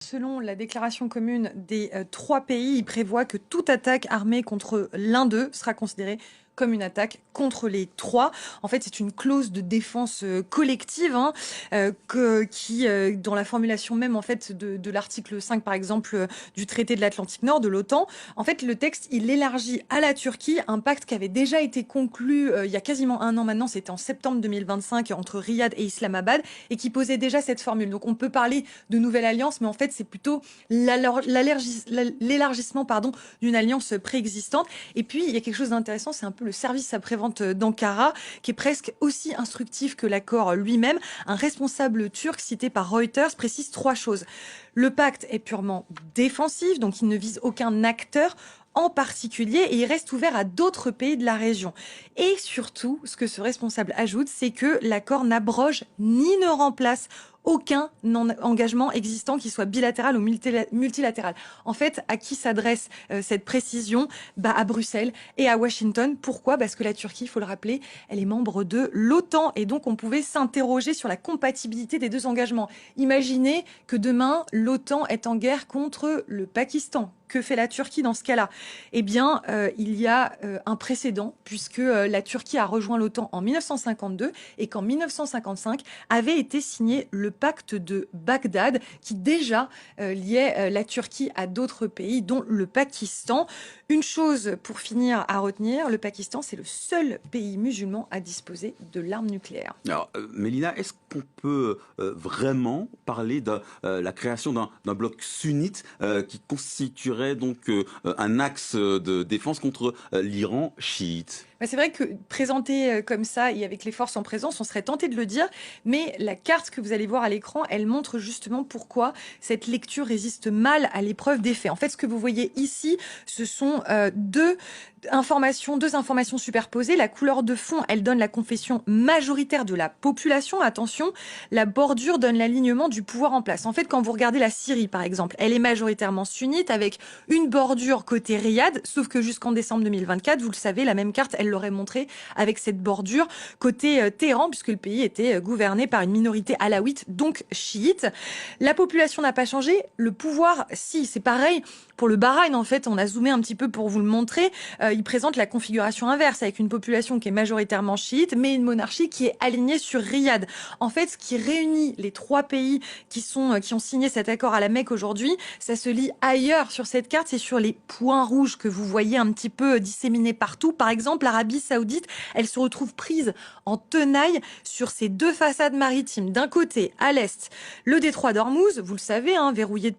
Selon la déclaration commune des trois pays, il prévoit que toute attaque armée contre l'un d'eux sera considérée comme une attaque contre les trois. En fait, c'est une clause de défense collective qui, dans la formulation même en fait de l'article 5, par exemple, du traité de l'Atlantique Nord, de l'OTAN, en fait, le texte, il élargit à la Turquie un pacte qui avait déjà été conclu il y a quasiment un an maintenant, c'était en septembre 2025, entre Riyad et Islamabad, et qui posait déjà cette formule. Donc, on peut parler de nouvelle alliance, mais en fait, c'est plutôt l'élargissement d'une alliance préexistante. Et puis, il y a quelque chose d'intéressant, c'est un peu le service après-vente d'Ankara, qui est presque aussi instructif que l'accord lui-même. Un responsable turc cité par Reuters précise trois choses. Le pacte est purement défensif, donc il ne vise aucun acteur en particulier, et il reste ouvert à d'autres pays de la région. Et surtout, ce que ce responsable ajoute, c'est que l'accord n'abroge ni ne remplace aucun engagement existant, qui soit bilatéral ou multilatéral. En fait, à qui s'adresse cette précision? À Bruxelles et à Washington. Pourquoi? Parce que la Turquie, il faut le rappeler, elle est membre de l'OTAN, et donc on pouvait s'interroger sur la compatibilité des deux engagements. Imaginez que demain, l'OTAN est en guerre contre le Pakistan. Que fait la Turquie dans ce cas-là? Eh bien, il y a un précédent, puisque la Turquie a rejoint l'OTAN en 1952 et qu'en 1955 avait été signé le pacte de Bagdad, qui déjà liait la Turquie à d'autres pays, dont le Pakistan. Une chose pour finir à retenir, le Pakistan, c'est le seul pays musulman à disposer de l'arme nucléaire. Alors, Mélina, est-ce qu'on peut vraiment parler de la création d'un bloc sunnite qui constituerait donc un axe de défense contre l'Iran chiite? C'est vrai que présenté comme ça et avec les forces en présence, on serait tenté de le dire, mais la carte que vous allez voir à l'écran, elle montre justement pourquoi cette lecture résiste mal à l'épreuve des faits. En fait, ce que vous voyez ici, ce sont deux informations superposées. La couleur de fond, elle donne la confession majoritaire de la population. Attention, la bordure donne l'alignement du pouvoir en place. En fait, quand vous regardez la Syrie, par exemple, elle est majoritairement sunnite avec une bordure côté Riyad, sauf que jusqu'en décembre 2024, vous le savez, la même carte, elle l'aurait montré avec cette bordure côté Téhéran, puisque le pays était gouverné par une minorité alaouite, donc chiite. La population n'a pas changé, le pouvoir, si, c'est pareil. Pour le Bahreïn, en fait, on a zoomé un petit peu pour vous le montrer. Il présente la configuration inverse, avec une population qui est majoritairement chiite, mais une monarchie qui est alignée sur Riyad. En fait, ce qui réunit les trois pays qui ont signé cet accord à la Mecque aujourd'hui, ça se lit ailleurs sur cette carte, c'est sur les points rouges que vous voyez un petit peu disséminés partout. Par exemple, l'Arabie Saoudite, elle se retrouve prise en tenaille sur ces deux façades maritimes. D'un côté, à l'est, le détroit d'Ormuz, vous le savez, verrouillé